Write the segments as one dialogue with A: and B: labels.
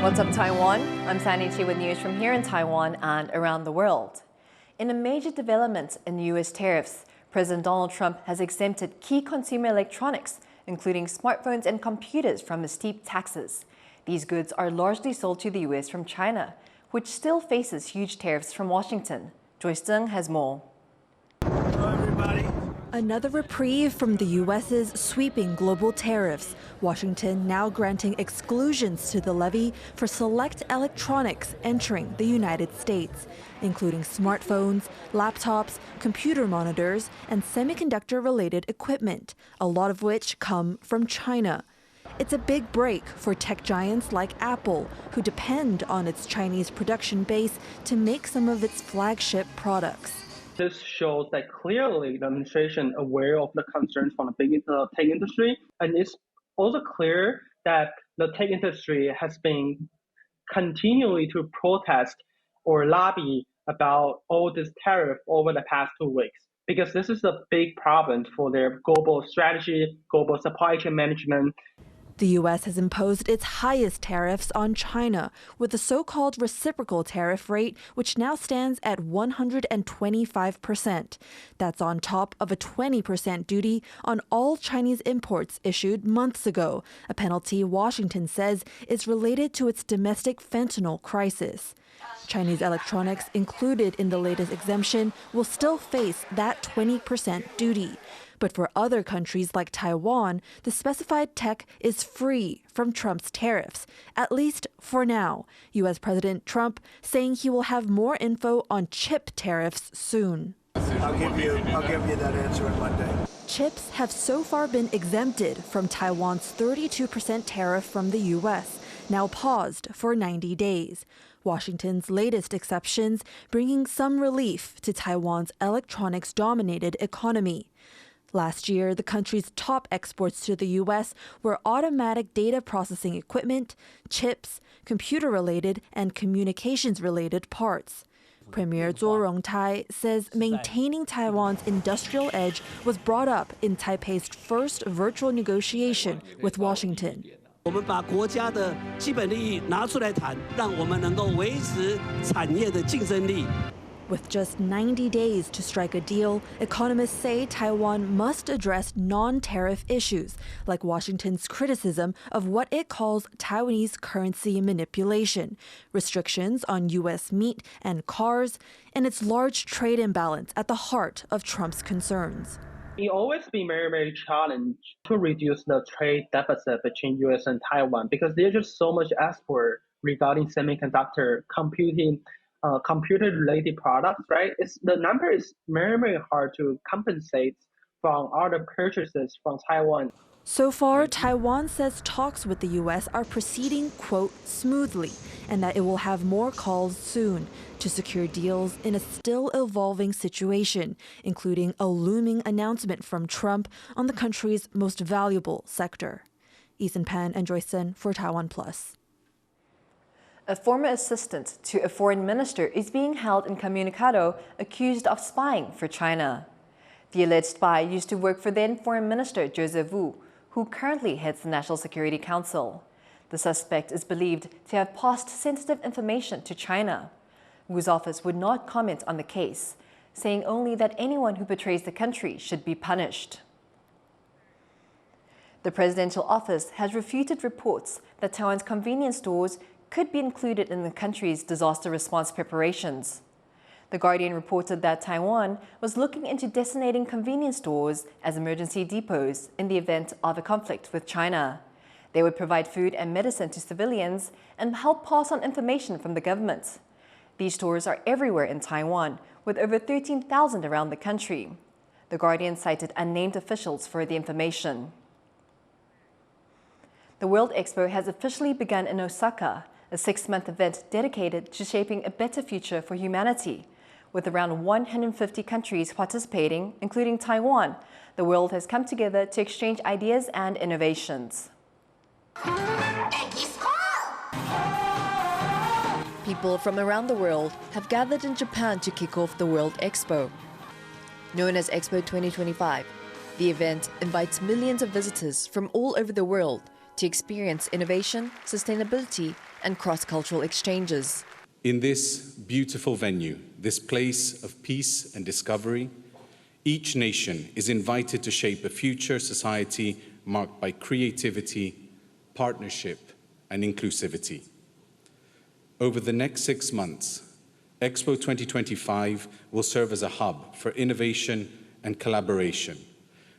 A: What's up, Taiwan? I'm Sandy Chi with news from here in Taiwan and around the world. In a major development in U.S. tariffs, President Donald Trump has exempted key consumer electronics, including smartphones and computers, from the steep taxes. These goods are largely sold to the U.S. from China, which still faces huge tariffs from Washington. Joyce Zheng has more.
B: Hello, everybody.
C: Another reprieve from the U.S.'s sweeping global tariffs. Washington now granting exclusions to the levy for select electronics entering the United States, including smartphones, laptops, computer monitors, and semiconductor-related equipment, a lot of which come from China. It's a big break for tech giants like Apple, who depend on its Chinese production base to make some of its flagship products.
D: This shows that clearly the administration aware of the concerns from the big tech industry, and it's also clear that the tech industry has been continually to protest or lobby about all this tariff over the past 2 weeks, because this is a big problem for their global strategy, global supply chain management.
C: The U.S. has imposed its highest tariffs on China, with the so-called reciprocal tariff rate, which now stands at 125%. That's on top of a 20% duty on all Chinese imports issued months ago, a penalty Washington says is related to its domestic fentanyl crisis. Chinese electronics included in the latest exemption will still face that 20% duty. But for other countries like Taiwan, the specified tech is free from Trump's tariffs, at least for now. U.S. President Trump saying he will have more info on chip tariffs soon.
B: I'll give you that answer in Monday.
C: Chips have so far been exempted from Taiwan's 32% tariff from the U.S., now paused for 90 days. Washington's latest exceptions bringing some relief to Taiwan's electronics-dominated economy. Last year, the country's top exports to the U.S. were automatic data processing equipment, chips, computer-related and communications-related parts. Premier Zhou Rongtai says maintaining Taiwan's industrial edge was brought up in Taipei's first virtual negotiation with Washington.
E: 我们把国家的基本利益拿出来谈，让我们能够维持产业的竞争力。
C: With just 90 days to strike a deal, economists say Taiwan must address non-tariff issues, like Washington's criticism of what it calls Taiwanese currency manipulation, restrictions on U.S. meat and cars, and its large trade imbalance at the heart of Trump's concerns.
D: It always been very, very challenging to reduce the trade deficit between U.S. and Taiwan, because there's just so much export regarding semiconductor, computing, computer-related products, right? The number is very, very hard to compensate from other purchases from Taiwan.
C: So far, Taiwan says talks with the U.S. are proceeding, quote, smoothly, and that it will have more calls soon to secure deals in a still evolving situation, including a looming announcement from Trump on the country's most valuable sector. Ethan Pan and Joyce Zheng for TaiwanPlus.
A: A former assistant to a foreign minister is being held in Incommunicado, accused of spying for China. The alleged spy used to work for then Foreign Minister Joseph Wu, who currently heads the National Security Council. The suspect is believed to have passed sensitive information to China. Wu's office would not comment on the case, saying only that anyone who betrays the country should be punished. The presidential office has refuted reports that Taiwan's convenience stores could be included in the country's disaster response preparations. The Guardian reported that Taiwan was looking into designating convenience stores as emergency depots in the event of a conflict with China. They would provide food and medicine to civilians and help pass on information from the government. These stores are everywhere in Taiwan, with over 13,000 around the country. The Guardian cited unnamed officials for the information. The World Expo has officially begun in Osaka, a 6-month event dedicated to shaping a better future for humanity. With around 150 countries participating, including Taiwan, the world has come together to exchange ideas and innovations. People from around the world have gathered in Japan to kick off the World Expo. Known as Expo 2025, the event invites millions of visitors from all over the world to experience innovation, sustainability, and cross-cultural exchanges.
F: In this beautiful venue, this place of peace and discovery, each nation is invited to shape a future society marked by creativity, partnership, and inclusivity. Over the next 6 months, Expo 2025 will serve as a hub for innovation and collaboration,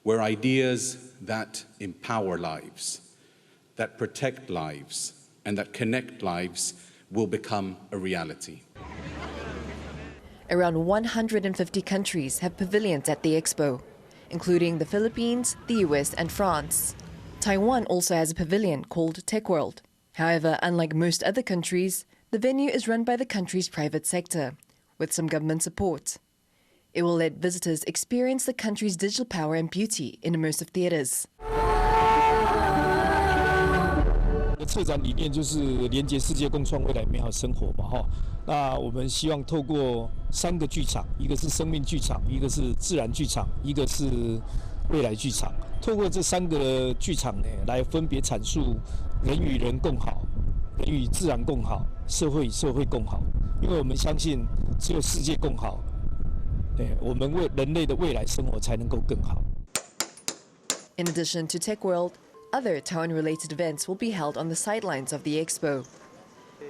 F: where ideas that empower lives, that protect lives, and that connect lives will become a reality.
A: Around 150 countries have pavilions at the Expo, including the Philippines, the US, and France. Taiwan also has a pavilion called Tech World. However, unlike most other countries, the venue is run by the country's private sector, with some government support. It will let visitors experience the country's digital power and beauty in immersive theaters.
G: 策展理念就是连结世界，共创未来美好生活嘛，那我们希望透过3个剧场，一个是生命剧场，一个是自然剧场，一个是未来剧场。透过这3个剧场呢，来分别阐述人与人共好，人与自然共好，社会与社会共好。因为我们相信，只有世界共好，我们人类的未来生活才能够更好。
A: In addition to Tech World, other Taiwan-related events will be held on the sidelines of the Expo.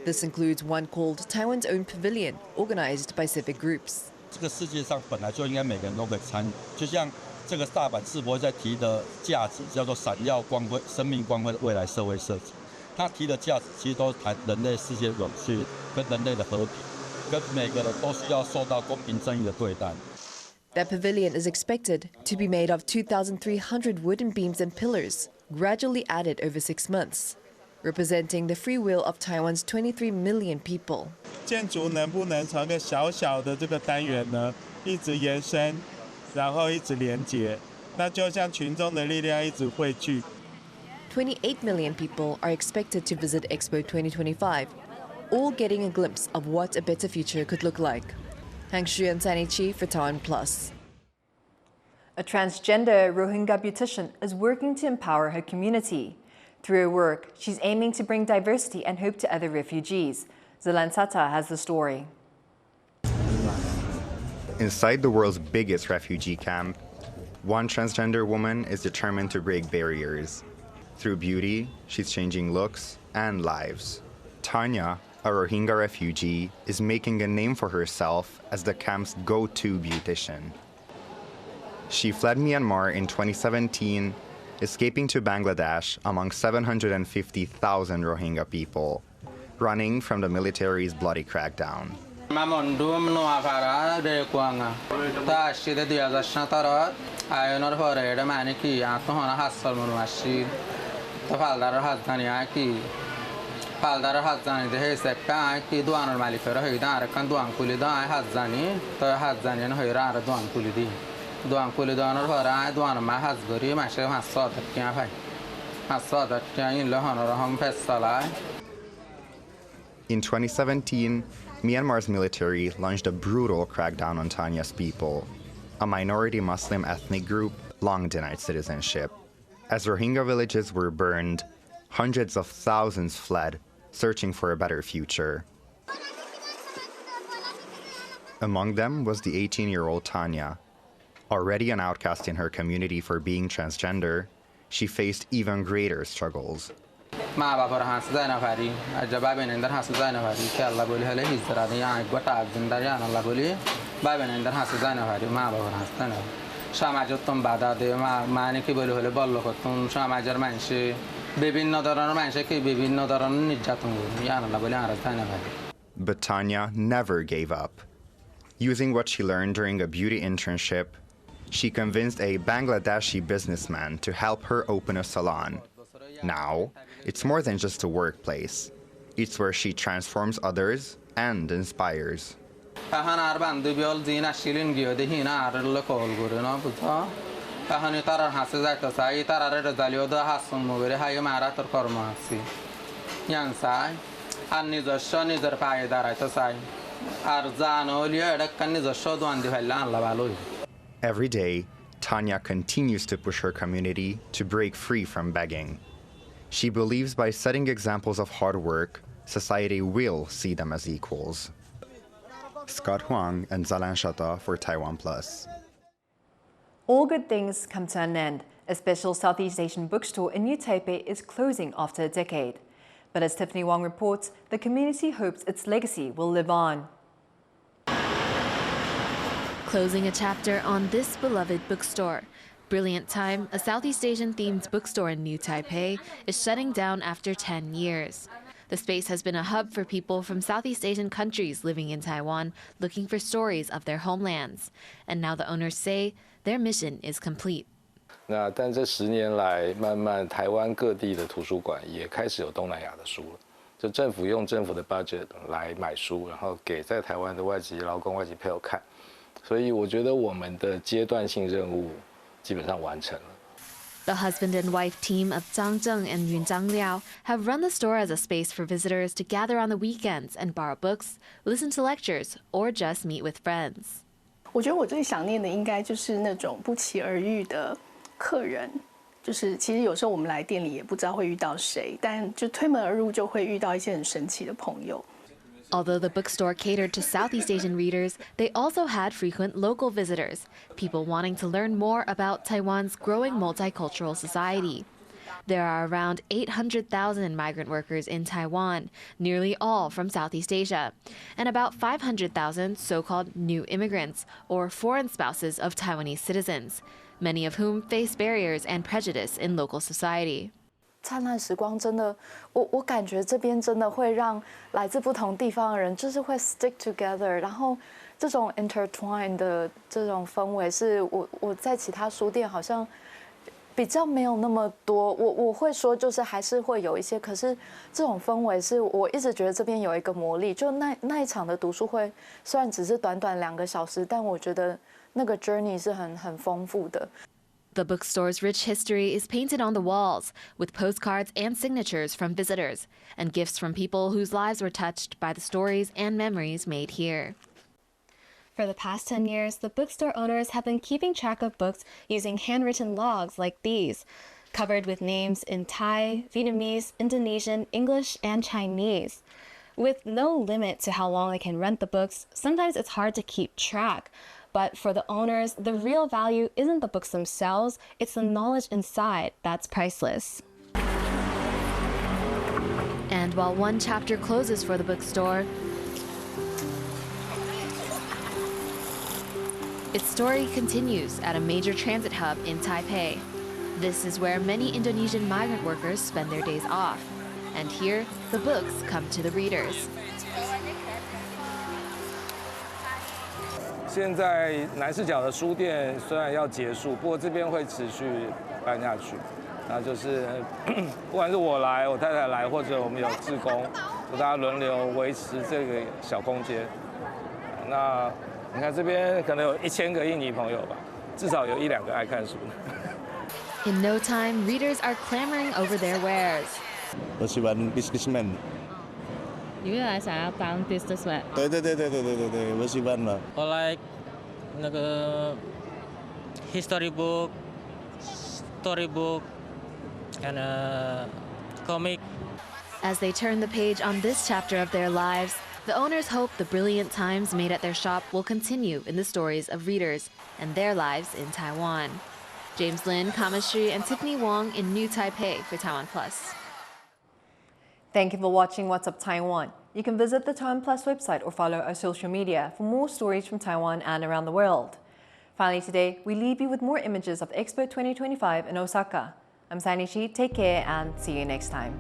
A: This includes one called Taiwan's Own Pavilion, organized by civic groups.
H: 这个世界上本来就应该每个人都可以参与，就像这个大阪世博在提的价值叫做闪耀光辉、生命光辉的未来社会设计。他提的价值其实都是谈人类世界永续跟人类的和平，跟每个人都需要受到公平正义的对待。
A: That pavilion is expected to be made of 2,300 wooden beams and pillars, gradually added over 6 months, representing the free will of Taiwan's 23 million people.
I: 建筑能不能从一个小小的这个单元呢，一直延伸，然后一直连接，那就像群众的力量一直汇聚。
A: 28 million people are expected to visit Expo 2025, all getting a glimpse of what a better future could look like. Hang Shu and Sanichi for TaiwanPlus. A transgender Rohingya beautician is working to empower her community. Through her work, she's aiming to bring diversity and hope to other refugees. Zelan Sata has the story.
J: Inside the world's biggest refugee camp, one transgender woman is determined to break barriers. Through beauty, she's changing looks and lives. Tanya, a Rohingya refugee, is making a name for herself as the camp's go-to beautician. She fled Myanmar in 2017, escaping to Bangladesh among 750,000 Rohingya people, running from the military's bloody crackdown.
K: পালদারের হাত জানি দেখে সেপা কি দোয়ানোর মালিকের হইদা আর কান দোয়ান কুলি দা হাত জানি তো হাত জানি না হইরা আর দোয়ান কুলি দি দোয়ান কুলি দোয়ানোর পর আয় দোয়ান মা হাত গরি মাসে 500 টাকা ভাই 500 টাকা in লহনর hmm ফেসালা
J: In 2017, Myanmar's military launched a brutal crackdown on Tanya's people, a minority Muslim ethnic group long denied citizenship. As Rohingya villages were burned, hundreds of thousands fled, searching for a better future. Among them was the 18-year-old Tanya. Already an outcast in her community for being transgender, she faced even greater struggles.
K: মা বাবার হাস যায় না ভারি আর জবাবেন endure হাস যায় না ভারি কে আল্লাহ বলি হলে হিজরা দিয়া গোটা জিন্দারি আল্লাহ বলি বাবেন এন্ডার হাস যায় না ভারি মা বাবার হাস যায় না সমাজোত্তম বাধা দে মানে কি বলি হলে বলল করতুম সমাজের মানুষে বিভিন্ন ধরনের মানুষে কি বিভিন্ন ধরনের নির্যাতন করি আল্লাহ বলি আর যায় না ভারি
J: But Tanya never gave up. Using what she learned during a beauty internship, she convinced a Bangladeshi businessman to help her open a salon. Now, it's more than just a workplace. It's where she transforms others and inspires. Every day, Tanya continues to push her community to break free from begging. She believes by setting examples of hard work, society will see them as equals. Scott Huang and Zalan Shata for TaiwanPlus.
A: All good things come to an end. A special Southeast Asian bookstore in New Taipei is closing after a decade. But as Tiffany Wong reports, the community hopes its legacy will live on.
L: Closing a chapter on this beloved bookstore. Brilliant Time, a Southeast Asian-themed bookstore in New Taipei, is shutting down after 10 years. The space has been a hub for people from Southeast Asian countries living in Taiwan, looking for stories of their homelands. And now the owners say their mission is complete.
M: 那但这10年来，慢慢台湾各地的图书馆也开始有东南亚的书了。就政府用政府的 budget 来买书，然后给在台湾的外籍劳工、外籍配偶看。所以我觉得我们的阶段性任务基本上完成了。
L: The husband and wife team of Zhang Zheng and Yun Zhang Liao have run the store as a space for visitors to gather on the weekends and borrow books, listen to lectures, or just meet with friends.
N: 我觉得我最想念的应该就是那种不期而遇的客人，就是其实有时候我们来店里也不知道会遇到谁，但就推门而入就会遇到一些很神奇的朋友。
L: Although the bookstore catered to Southeast Asian readers, they also had frequent local visitors, people wanting to learn more about Taiwan's growing multicultural society. There are around 800,000 migrant workers in Taiwan, nearly all from Southeast Asia, and about 500,000 so-called new immigrants, or foreign spouses of Taiwanese citizens, many of whom face barriers and prejudice in local society.
O: 灿烂时光真的，我感觉这边真的会让来自不同地方的人，就是会 stick together， 然后这种 intertwine 的这种氛围是我在其他书店好像比较没有那么多。我会说就是还是会有一些，可是这种氛围是我一直觉得这边有一个魔力。就那一场的读书会，虽然只是短短2个小时，但我觉得那个 journey 是很丰富的。
L: The bookstore's rich history is painted on the walls, with postcards and signatures from visitors, and gifts from people whose lives were touched by the stories and memories made here.
P: For the past 10 years, the bookstore owners have been keeping track of books using handwritten logs like these, covered with names in Thai, Vietnamese, Indonesian, English, and Chinese. With no limit to how long they can rent the books, sometimes it's hard to keep track. But for the owners, the real value isn't the books themselves, it's the knowledge inside that's priceless.
L: And while one chapter closes for the bookstore, its story continues at a major transit hub in Taipei. This is where many Indonesian migrant workers spend their days off. And here, the books come to the readers.
Q: 现在南势角的书店虽然要结束，不过这边会持续办下去。那就是不管是我来、我太太来，或者我们有志工，就大家轮流维持这个小空间。那你看这边可能有1000个印尼朋友吧，至少有1、2个爱看书。
L: In no time, readers are clamoring over their wares.
R: 我喜欢 businessman。
S: 你未来想要当 businessman？
R: 对，我喜欢了。
S: 我 like 那个 history book, story book, and comic.
L: As they turn the page on this chapter of their lives, the owners hope the brilliant times made at their shop will continue in the stories of readers and their lives in Taiwan. James Lin, Kamashri, and Tiffany Wong in New Taipei for TaiwanPlus.
A: Thank you for watching What's Up Taiwan. You can visit the TaiwanPlus website or follow our social media for more stories from Taiwan and around the world. Finally today, we leave you with more images of Expo 2025 in Osaka. I'm Sani Shi, take care and see you next time.